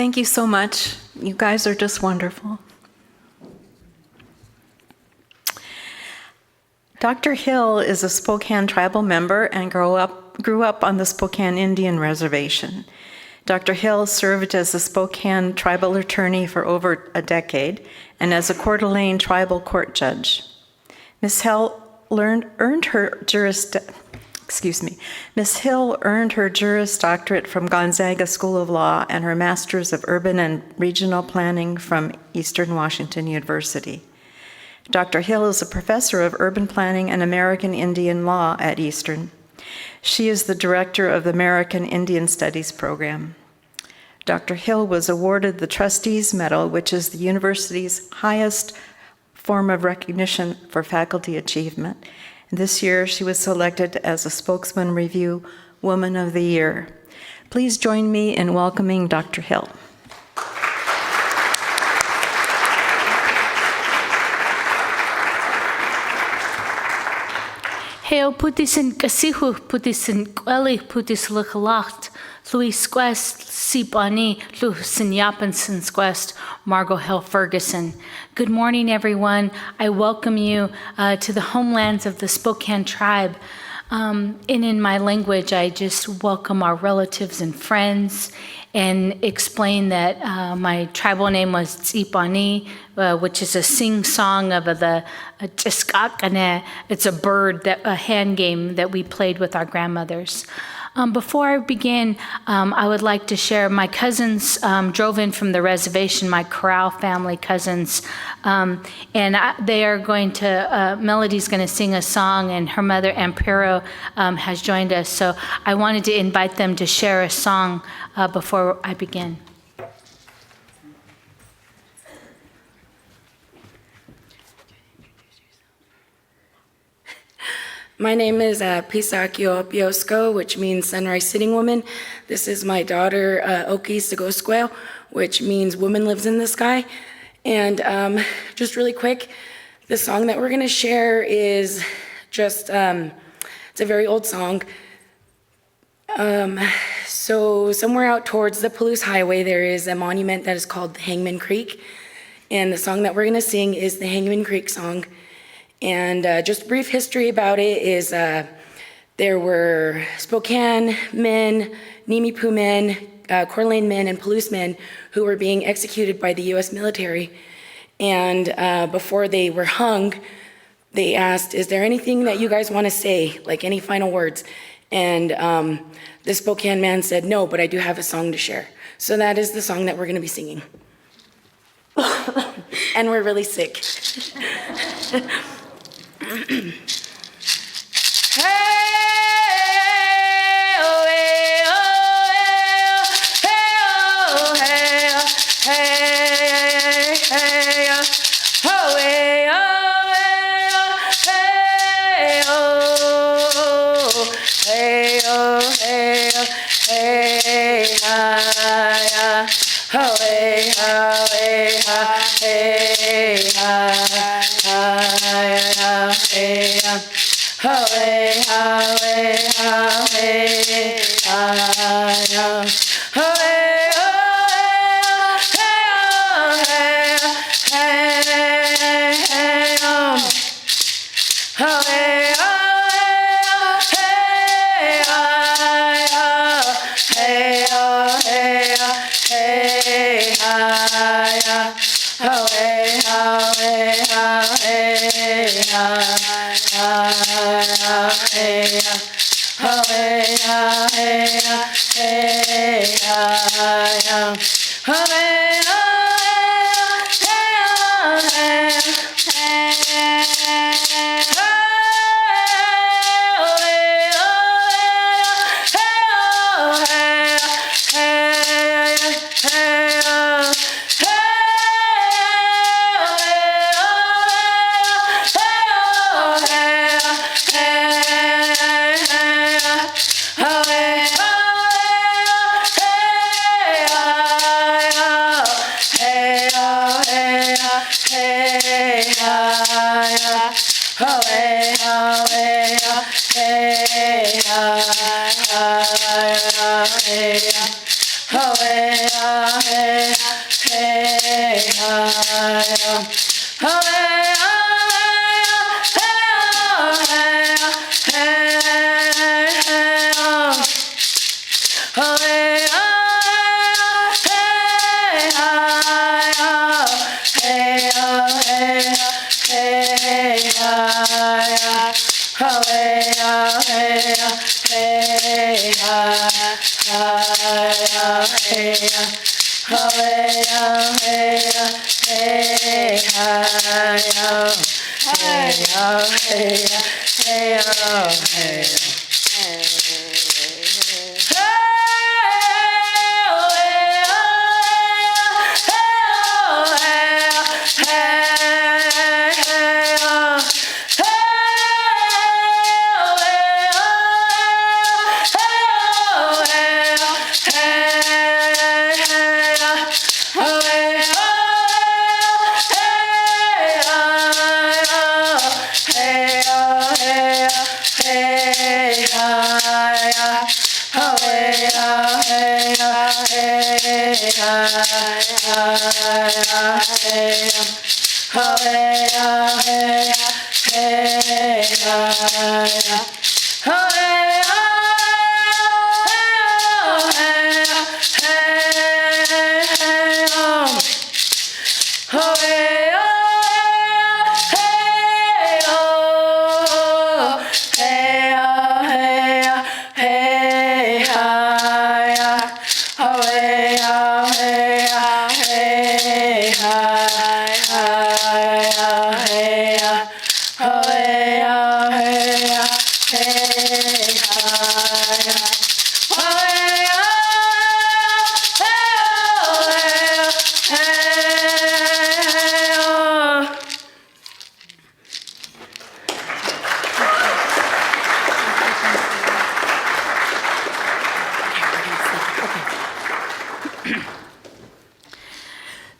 Thank you so much. You guys are just wonderful. Dr. Hill is a Spokane Tribal member and grew up on the Spokane Indian Reservation. Dr. Hill served as a Spokane Tribal attorney for over a decade and as a Alene Tribal Court Judge. Ms. Hill earned her Juris doctorate from Gonzaga School of Law and her Master's of Urban and Regional Planning from Eastern Washington University. Dr. Hill is a professor of urban planning and American Indian law at Eastern. She is the director of the American Indian Studies program. Dr. Hill was awarded the Trustees Medal, which is the university's highest form of recognition for faculty achievement. This year, she was selected as a Spokesman Review Woman of the Year. Please join me in welcoming Dr. Hill. Heo putisin kasihu putisin kweli putis luchalacht, Louis Quest, Sipani, Lusin Yapenson Quest, Margo Hill-Ferguson. Good morning, everyone. I welcome you to the homelands of the Spokane Tribe. And in my language, I just welcome our relatives and friends and explain that my tribal name was Tsipani, which is a sing-song of the Jiskakane. It's a bird, a hand game that we played with our grandmothers. Before I begin, I would like to share my cousins drove in from the reservation, my Corral family cousins, and they are going to, Melody's going to sing a song, and her mother, Ampero, has joined us. So I wanted to invite them to share a song before I begin. My name is Pisakio Piosco, which means sunrise sitting woman. This is my daughter, Oki Sagosquel, which means woman lives in the sky. And just really quick, the song that we're going to share is just, it's a very old song. So somewhere out towards the Palouse Highway, there is a monument that is called the Hangman Creek. And the song that we're going to sing is the Hangman Creek song. And just brief history about it is there were Spokane men, Nimipu men, Coeur d'Alene men, and Palouse men who were being executed by the U.S. military. And before they were hung, they asked, is there anything that you guys want to say, like any final words? And the Spokane man said, no, but I do have a song to share. So that is the song that we're going to be singing. And we're really sick.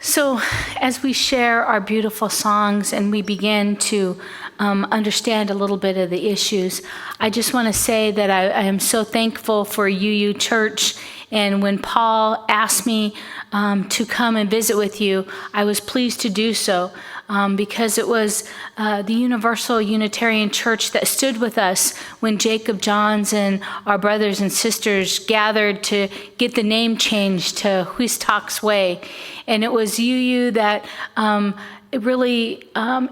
So as we share our beautiful songs and we begin to understand a little bit of the issues, I just want to say that I am so thankful for UU Church. And when Paul asked me to come and visit with you, I was pleased to do so because it was the Universal Unitarian Church that stood with us when Jacob Johns and our brothers and sisters gathered to get the name changed to Huistok's Way. And it was UU that really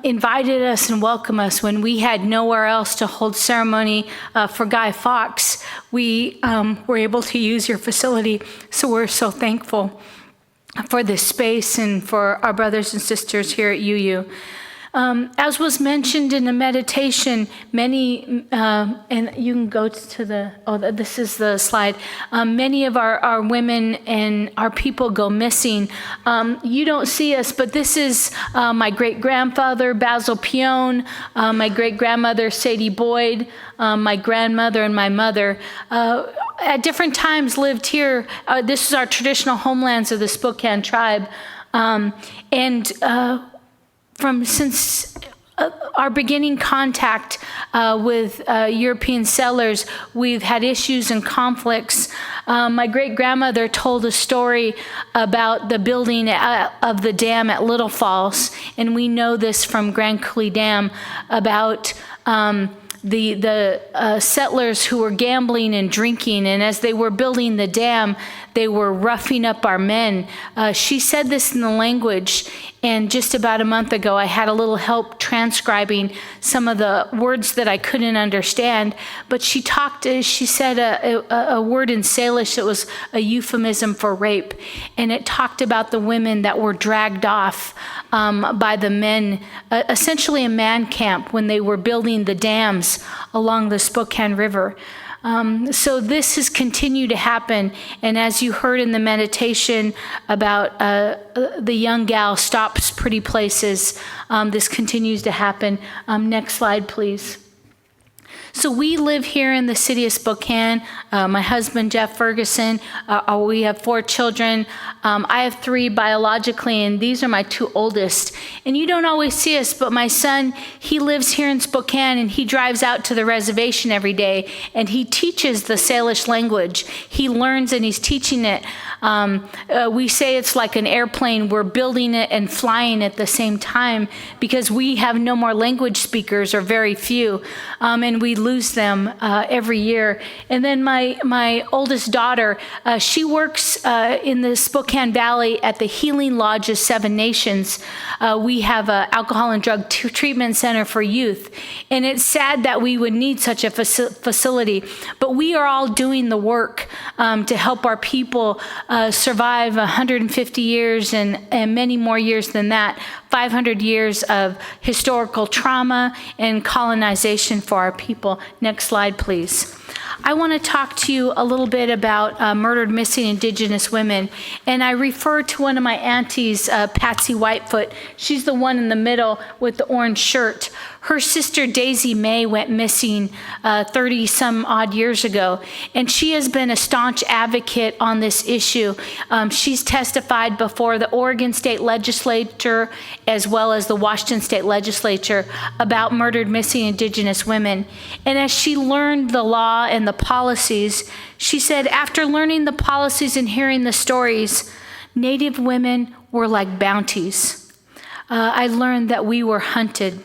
invited us and welcomed us when we had nowhere else to hold ceremony for Guy Fawkes. We were able to use your facility, so we're so thankful for this space and for our brothers and sisters here at UU. As was mentioned in the meditation, many, and you can go to this is the slide. Many of our women and our people go missing. You don't see us, but this is my great-grandfather, Basil Pion, my great-grandmother, Sadie Boyd, my grandmother and my mother. At different times lived here. This is our traditional homelands of the Spokane Tribe. Since our beginning contact with European settlers, we've had issues and conflicts. My great-grandmother told a story about the building of the dam at Little Falls, and we know this from Grand Coulee Dam about the settlers who were gambling and drinking, and as they were building the dam, they were roughing up our men. She said this in the language, and just about a month ago, I had a little help transcribing some of the words that I couldn't understand, but she said a word in Salish that was a euphemism for rape, and it talked about the women that were dragged off by the men, essentially a man camp when they were building the dams along the Spokane River. So this has continued to happen, and as you heard in the meditation about the young gal stops pretty places, this continues to happen. Next slide, please. So we live here in the city of Spokane. My husband, Jeff Ferguson, we have 4 children. I have 3 biologically, and these are my 2 oldest. And you don't always see us, but my son, he lives here in Spokane, and he drives out to the reservation every day, and he teaches the Salish language. He learns and he's teaching it. We say it's like an airplane. We're building it and flying at the same time because we have no more language speakers, or very few, and we lose them every year. And then my oldest daughter, she works in the Spokane Valley at the Healing Lodge of 7 Nations. We have an alcohol and drug treatment center for youth, and it's sad that we would need such a facility, but we are all doing the work to help our people survive 150 years and many more years than that, 500 years of historical trauma and colonization for our people. Next slide, please. I want to talk to you a little bit about murdered missing Indigenous women. And I refer to one of my aunties, Patsy Whitefoot. She's the one in the middle with the orange shirt. Her sister Daisy May went missing 30 some odd years ago, and she has been a staunch advocate on this issue. She's testified before the Oregon State Legislature as well as the Washington State Legislature about murdered missing Indigenous women. And as she learned the law and the policies, she said, after learning the policies and hearing the stories, Native women were like bounties. I learned that we were hunted.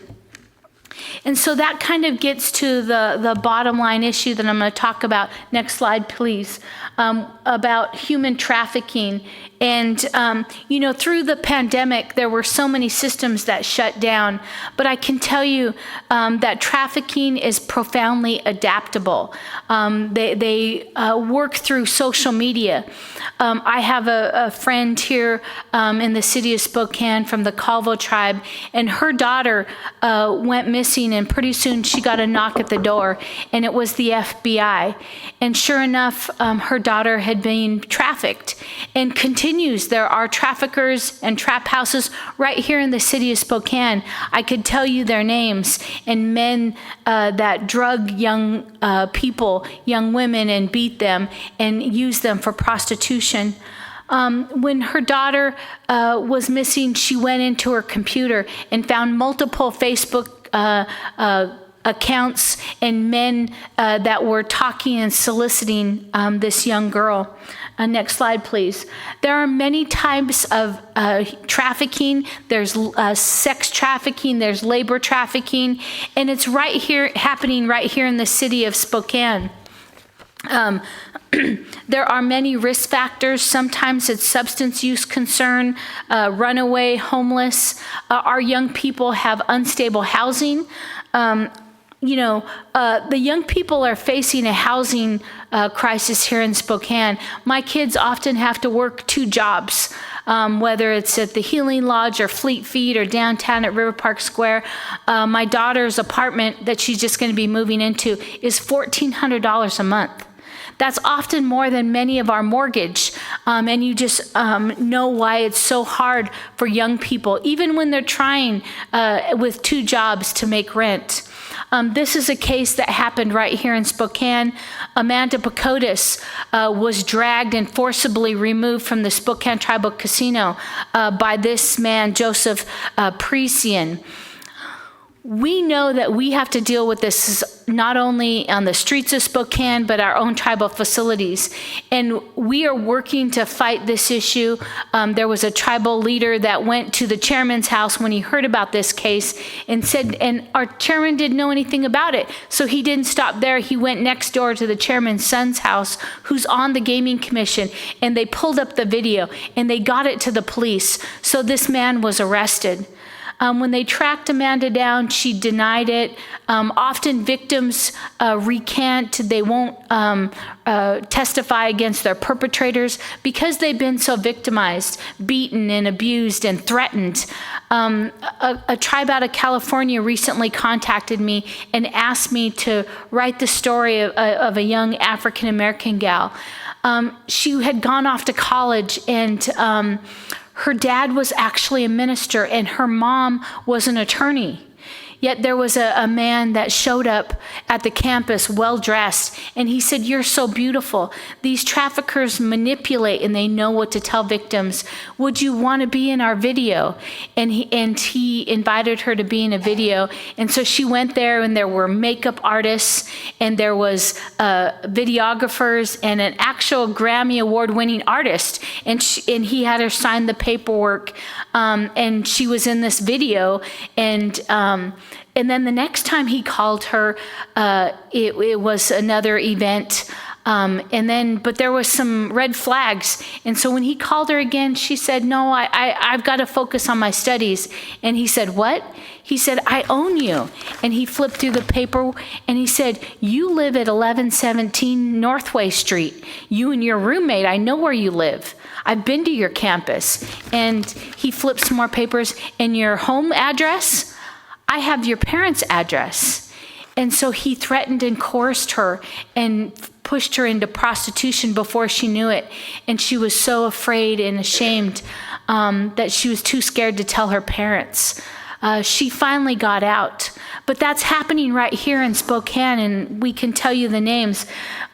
And so that kind of gets to the bottom line issue that I'm going to talk about. Next slide, please, about human trafficking. And, through the pandemic, there were so many systems that shut down. But I can tell you that trafficking is profoundly adaptable. They work through social media. I have a friend here in the city of Spokane from the Calvo tribe, and her daughter went missing, and pretty soon she got a knock at the door, and it was the FBI. And sure enough, her daughter had been trafficked and continues. There are traffickers and trap houses right here in the city of Spokane. I could tell you their names, and men that drug young people, young women, and beat them and use them for prostitution. When her daughter was missing, she went into her computer and found multiple Facebook accounts and men that were talking and soliciting this young girl. Next slide, please. There are many types of trafficking. There's sex trafficking, there's labor trafficking, and it's right here, happening right here in the city of Spokane. There are many risk factors. Sometimes it's substance use concern, runaway, homeless. Our young people have unstable housing. The young people are facing a housing crisis here in Spokane. My kids often have to work 2 jobs, whether it's at the Healing Lodge or Fleet Feet or downtown at River Park Square. My daughter's apartment that she's just going to be moving into is $1,400 a month. That's often more than many of our mortgage. And you just know why it's so hard for young people, even when they're trying with 2 jobs to make rent. This is a case that happened right here in Spokane. Amanda Pacotis was dragged and forcibly removed from the Spokane Tribal Casino by this man, Joseph Presian. We know that we have to deal with this not only on the streets of Spokane, but our own tribal facilities. And we are working to fight this issue. There was a tribal leader that went to the chairman's house when he heard about this case and said, and our chairman didn't know anything about it. So he didn't stop there. He went next door to the chairman's son's house, who's on the gaming commission, and they pulled up the video and they got it to the police. So this man was arrested. When they tracked Amanda down, she denied it. Often victims recant. They won't testify against their perpetrators because they've been so victimized, beaten and abused and threatened. A tribe out of California recently contacted me and asked me to write the story of a young African-American gal. She had gone off to college, and her dad was actually a minister and her mom was an attorney. Yet there was a man that showed up at the campus well-dressed, and he said, "You're so beautiful. These traffickers manipulate and they know what to tell victims. Would you want to be in our video?" And he invited her to be in a video. And so she went there, and there were makeup artists, and there was videographers, and an actual Grammy Award-winning artist. And he had her sign the paperwork, and she was in this video. And then the next time he called her, it was another event. But there was some red flags. And so when he called her again, she said, "No, I've got to focus on my studies." And he said, "What?" He said, "I own you." And he flipped through the paper, and he said, "You live at 1117 Northway Street. You and your roommate, I know where you live. I've been to your campus." And he flipped some more papers. "And your home address? I have your parents' address." And so he threatened and coerced her and pushed her into prostitution before she knew it. And she was so afraid and ashamed that she was too scared to tell her parents. She finally got out. But that's happening right here in Spokane, and we can tell you the names.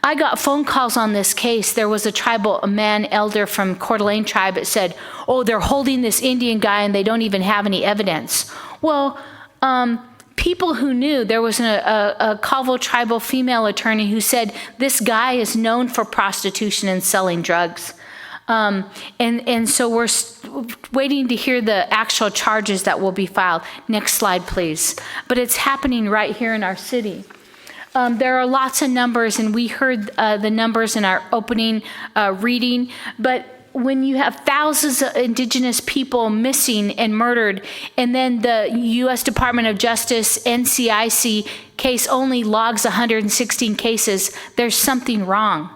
I got phone calls on this case. There was a man elder from Alene tribe that said, "Oh, they're holding this Indian guy and they don't even have any evidence." Well, people who knew, there was a Colville tribal female attorney who said, "This guy is known for prostitution and selling drugs." And so we're waiting to hear the actual charges that will be filed. Next slide, please. But it's happening right here in our city. There are lots of numbers, and we heard the numbers in our opening reading, but when you have thousands of Indigenous people missing and murdered, and then the U.S. Department of Justice, NCIC case only logs 116 cases, there's something wrong.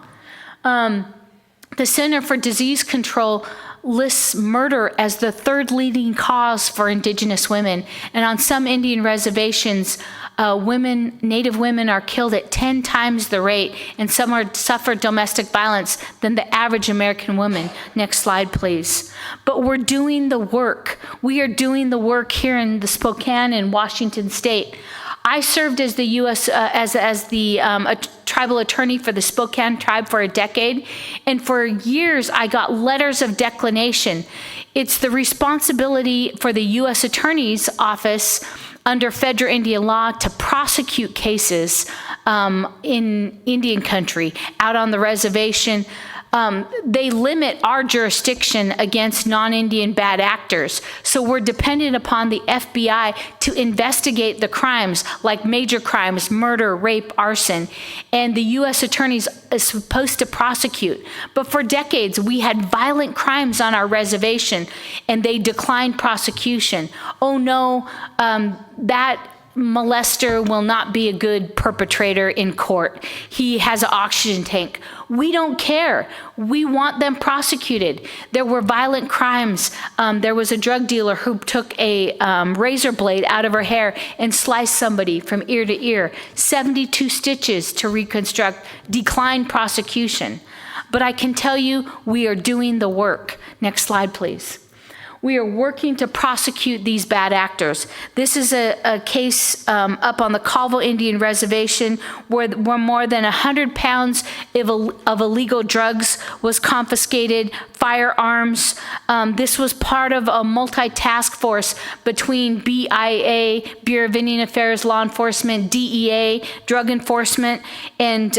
The Center for Disease Control lists murder as the third leading cause for Indigenous women. And on some Indian reservations, Native women are killed at 10 times the rate, and some suffer domestic violence than the average American woman. Next slide, please. But we're doing the work. We are doing the work here in the Spokane and Washington State. I served as the U.S. Tribal attorney for the Spokane tribe for a decade, and for years I got letters of declination. It's the responsibility for the U.S. Attorney's Office under federal Indian law to prosecute cases in Indian country, out on the reservation. They limit our jurisdiction against non-Indian bad actors. So we're dependent upon the FBI to investigate the crimes, like major crimes, murder, rape, arson. And the U.S. Attorney is supposed to prosecute. But for decades, we had violent crimes on our reservation, and they declined prosecution. Oh no, that molester will not be a good perpetrator in court. He has an oxygen tank. We don't care. We want them prosecuted. There were violent crimes. There was a drug dealer who took a razor blade out of her hair and sliced somebody from ear to ear. 72 stitches to reconstruct, declined prosecution. But I can tell you, we are doing the work. Next slide, please. We are working to prosecute these bad actors. This is a case up on the Colville Indian Reservation where more than 100 pounds of illegal drugs was confiscated, firearms. This was part of a multi-task force between BIA, Bureau of Indian Affairs, law enforcement, DEA, drug enforcement, and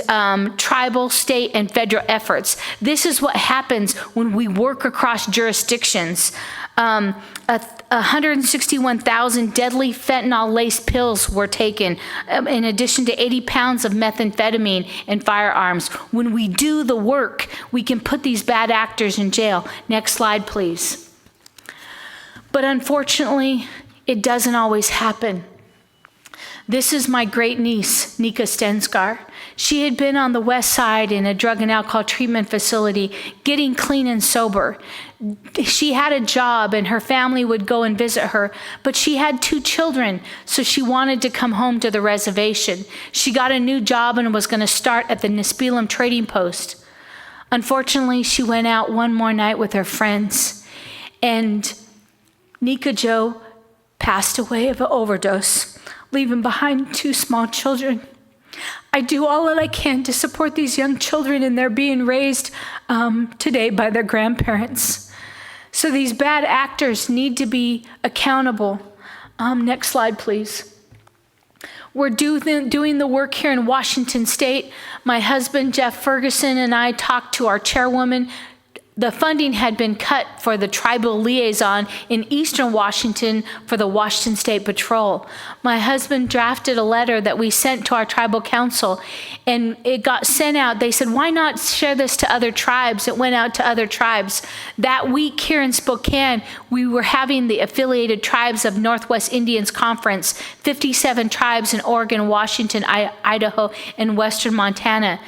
tribal, state, and federal efforts. This is what happens when we work across jurisdictions. 161,000 deadly fentanyl-laced pills were taken, in addition to 80 pounds of methamphetamine and firearms. When we do the work, we can put these bad actors in jail. Next slide, please. But unfortunately, it doesn't always happen. This is my great niece, Nika Stenskar. She had been on the west side in a drug and alcohol treatment facility, getting clean and sober. She had a job and her family would go and visit her, but she had 2 children, so she wanted to come home to the reservation. She got a new job and was going to start at the Nispelem Trading Post. Unfortunately, she went out one more night with her friends, and Nika Jo passed away of an overdose leaving behind 2 small children. I do all that I can to support these young children, and they're being raised today by their grandparents. So these bad actors need to be accountable. Next slide, please. We're doing the work here in Washington State. My husband, Jeff Ferguson, and I talked to our chairwoman. The funding had been cut for the tribal liaison in Eastern Washington for the Washington State Patrol. My husband drafted a letter that we sent to our tribal council, and it got sent out. They said, why not share this to other tribes? It went out to other tribes. That week here in Spokane, we were having the Affiliated Tribes of Northwest Indians Conference, 57 tribes in Oregon, Washington, Idaho, and Western Montana.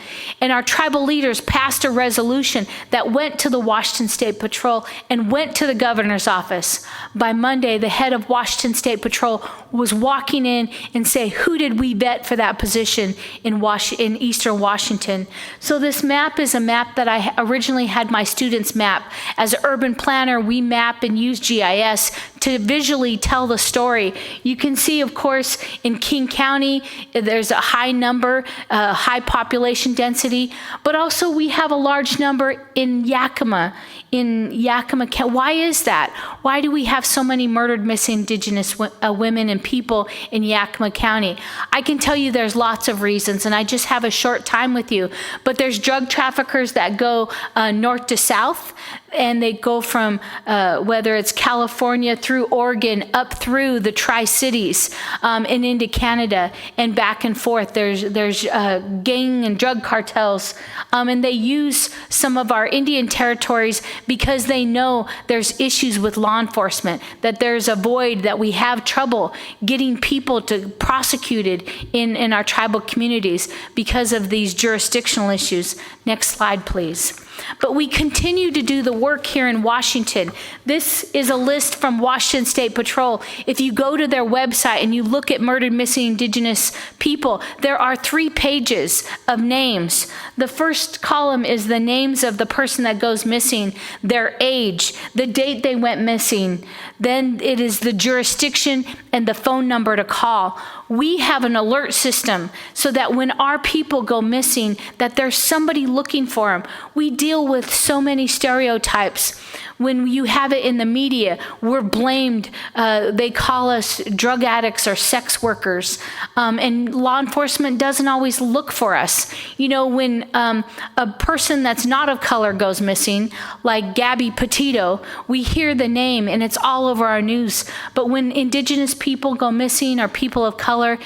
And our tribal leaders passed a resolution that went to the Washington State Patrol and went to the governor's office. By Monday, the head of Washington State Patrol was walking in and say, who did we vet for that position in Eastern Washington? So this map is a map that I originally had my students map. As an urban planner, we map and use GIS to visually tell the story. You can see, of course, in King County, there's a high number, high population density, but also we have a large number in Yakima. Why is that? Why do we have so many murdered missing Indigenous women and people in Yakima County? I can tell you there's lots of reasons, and I just have a short time with you, but there's drug traffickers that go north to south, and they go from whether it's California through Oregon up through the Tri-Cities and into Canada and back and forth. There's gang and drug cartels, and they use some of our Indian territories because they know there's issues with law enforcement, that there's a void, that we have trouble getting people to prosecuted in our tribal communities because of these jurisdictional issues. Next slide, please. But we continue to do the work here in Washington. This is a list from Washington State Patrol. If you go to their website and you look at murdered missing Indigenous people, there are 3 pages of names. The first column is the names of the person that goes missing, their age, the date they went missing. Then it is the jurisdiction and the phone number to call. We have an alert system so that when our people go missing, that there's somebody looking for them. We deal with so many stereotypes. When you have it in the media, we're blamed. They call us drug addicts or sex workers. And law enforcement doesn't always look for us. You know, when a person that's not of color goes missing, like Gabby Petito, we hear the name and it's all over our news. But when Indigenous people go missing or people of color,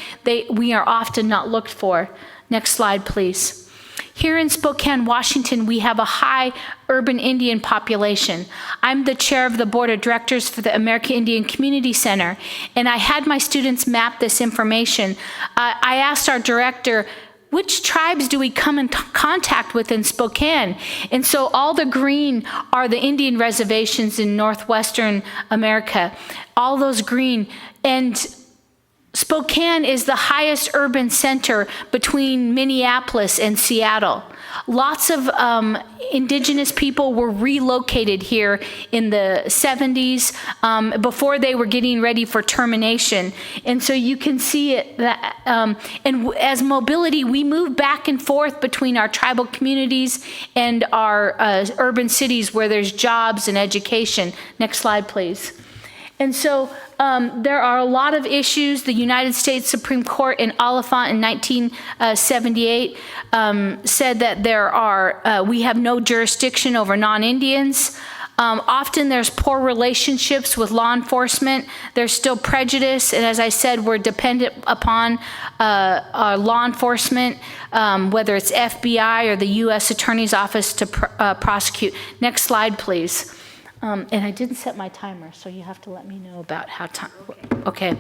we are often not looked for. Next slide, please. Here in Spokane, Washington, we have a high urban Indian population. I'm the chair of the board of directors for the American Indian Community Center, and I had my students map this information. I asked our director, which tribes do we come in contact with in Spokane? And so all the green are the Indian reservations in northwestern America. All those green. And Spokane is the highest urban center between Minneapolis and Seattle. Lots of Indigenous people were relocated here in the 70s before they were getting ready for termination. And so you can see it, that, and as mobility, we move back and forth between our tribal communities and our urban cities where there's jobs and education. Next slide, please. And so there are a lot of issues. The United States Supreme Court in Oliphant in 1978 said that we have no jurisdiction over non-Indians. Often there's poor relationships with law enforcement. There's still prejudice, and as I said, we're dependent upon our law enforcement, whether it's FBI or the U.S. Attorney's Office to prosecute. Next slide, please. And I didn't set my timer, so you have to let me know about how time. Okay.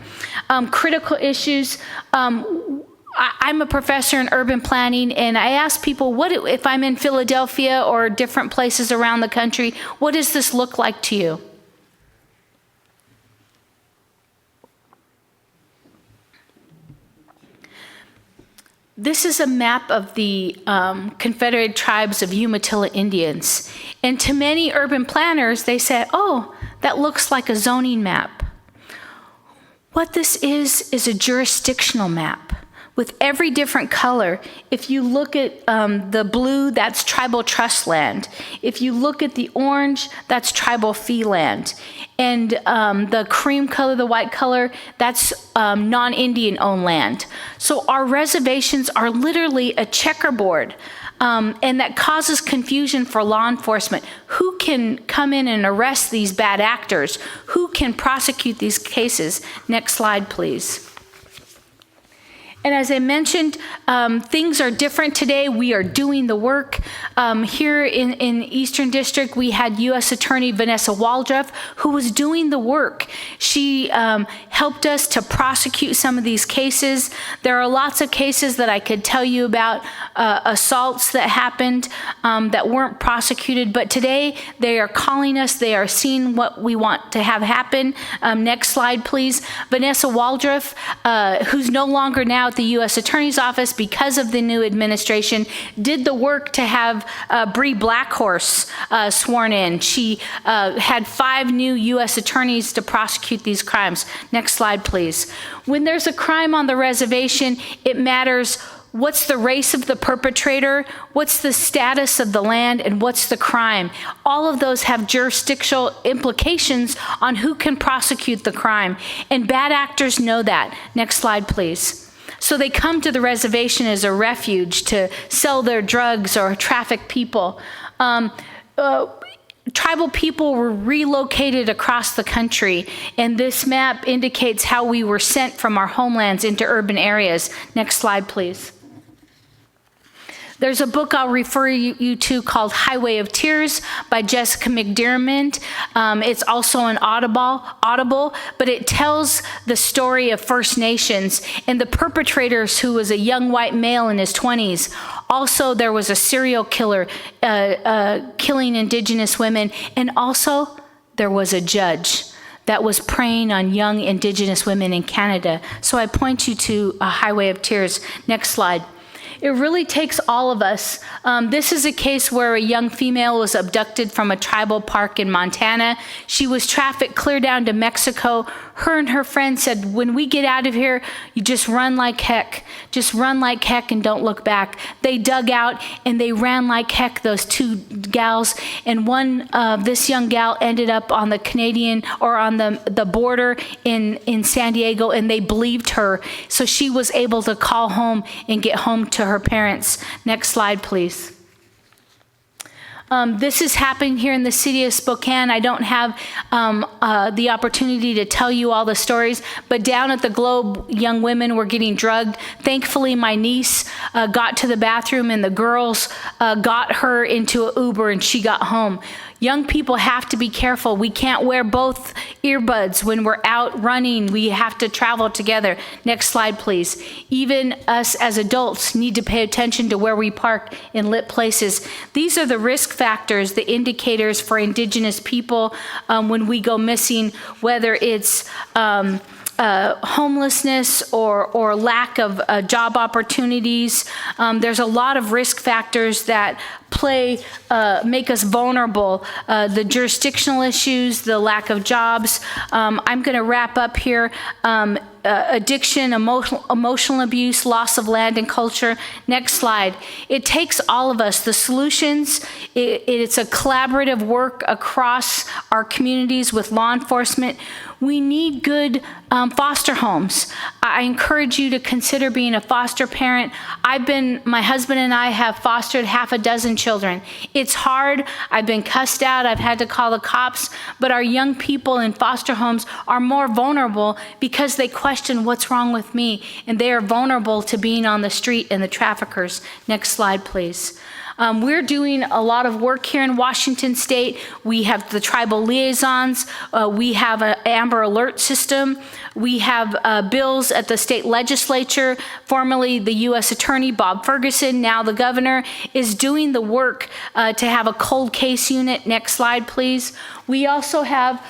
Critical issues. I'm a professor in urban planning, and I ask people, what if I'm in Philadelphia or different places around the country, what does this look like to you? This is a map of the Confederated Tribes of Umatilla Indians. And to many urban planners, they say, oh, that looks like a zoning map. What this is a jurisdictional map with every different color. If you look at the blue, that's tribal trust land. If you look at the orange, that's tribal fee land. And the cream color, the white color, that's non-Indian owned land. So our reservations are literally a checkerboard. And that causes confusion for law enforcement. Who can come in and arrest these bad actors? Who can prosecute these cases? Next slide, please. And as I mentioned, things are different today. We are doing the work. Here in Eastern District, we had U.S. Attorney Vanessa Waldruff, who was doing the work. She helped us to prosecute some of these cases. There are lots of cases that I could tell you about, assaults that happened that weren't prosecuted, but today they are calling us. They are seeing what we want to have happen. Next slide, please. Vanessa Waldruff, who's no longer now at the U.S. Attorney's Office because of the new administration, did the work to have Bree Blackhorse sworn in. She had 5 new U.S. attorneys to prosecute these crimes. Next slide, please. When there's a crime on the reservation, it matters what's the race of the perpetrator, what's the status of the land, and what's the crime. All of those have jurisdictional implications on who can prosecute the crime, and bad actors know that. Next slide, please. So they come to the reservation as a refuge to sell their drugs or traffic people. Tribal people were relocated across the country, and this map indicates how we were sent from our homelands into urban areas. Next slide, please. There's a book I'll refer you to called Highway of Tears by Jessica McDermott. It's also an Audible, but it tells the story of First Nations and the perpetrators, who was a young white male in his 20s. Also, there was a serial killer killing Indigenous women, and also there was a judge that was preying on young Indigenous women in Canada. So I point you to a Highway of Tears. Next slide. It really takes all of us. This is a case where a young female was abducted from a tribal park in Montana. She was trafficked clear down to Mexico. Her and her friend said, when we get out of here, you just run like heck. Just run like heck and don't look back. They dug out and they ran like heck, those 2 gals. And this young gal ended up on the Canadian, or on the border in San Diego, and they believed her. So she was able to call home and get home to her parents. Next slide, please. This is happening here in the city of Spokane. I don't have the opportunity to tell you all the stories, but down at the Globe, young women were getting drugged. Thankfully, my niece got to the bathroom, and the girls got her into an Uber, and she got home. Young people have to be careful. We can't wear both earbuds when we're out running. We have to travel together. Next slide, please. Even us as adults need to pay attention to where we park in lit places. These are the risk factors, the indicators for Indigenous people when we go missing, whether it's homelessness or lack of job opportunities. There's a lot of risk factors that make us vulnerable. The jurisdictional issues, the lack of jobs. I'm going to wrap up here. Addiction, emotional abuse, loss of land and culture. Next slide. It takes all of us. The solutions, it's a collaborative work across our communities with law enforcement. We need good foster homes. I encourage you to consider being a foster parent. My husband and I have fostered 6 children. It's hard. I've been cussed out. I've had to call the cops. But our young people in foster homes are more vulnerable because they question what's wrong with me, and they are vulnerable to being on the street and the traffickers. Next slide, please. We're doing a lot of work here in Washington State. We have the tribal liaisons. We have an Amber Alert system. We have bills at the state legislature. Formerly, the U.S. Attorney, Bob Ferguson, now the governor, is doing the work to have a cold case unit. Next slide, please. We also have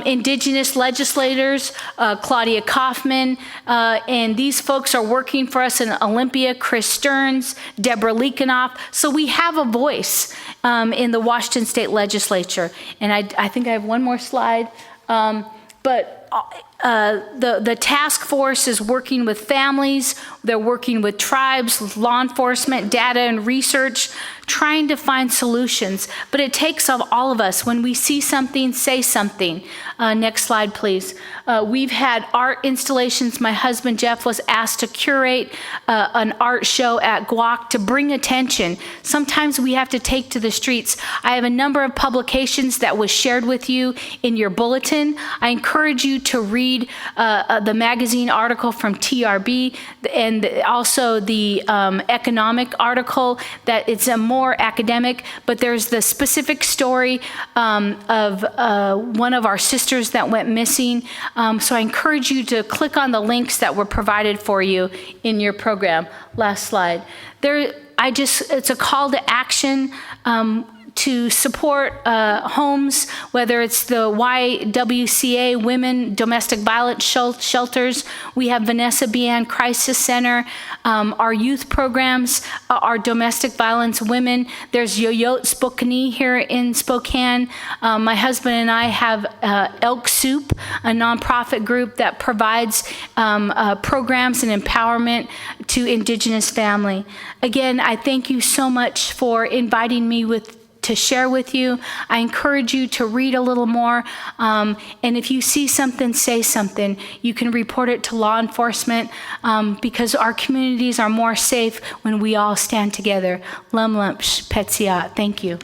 Indigenous legislators, Claudia Kaufman, and these folks are working for us in Olympia, Chris Stearns, Deborah Leekenoff. So we have a voice in the Washington State legislature. And I think I have one more slide. But The task force is working with families, they're working with tribes, with law enforcement, data and research, trying to find solutions. But it takes of all of us. When we see something, say something. Next slide, please. We've had art installations. My husband, Jeff, was asked to curate an art show at Guac to bring attention. Sometimes we have to take to the streets. I have a number of publications that was shared with you in your bulletin. I encourage you to read the magazine article from TRB and also the economic article that it's a more academic, but there's the specific story of one of our sisters that went missing. So I encourage you to click on the links that were provided for you in your program. Last slide. It's a call to action to support homes, whether it's the YWCA Women Domestic Violence Shelters. We have Vanessa Bian Crisis Center, our youth programs, our domestic violence women. There's Yoyot Spokane here in Spokane. My husband and I have Elk Soup, a nonprofit group that provides programs and empowerment to Indigenous family. Again, I thank you so much for inviting me to share with you. I encourage you to read a little more. And if you see something, say something. You can report it to law enforcement because our communities are more safe when we all stand together. Lum lump, Petsiat. Thank you.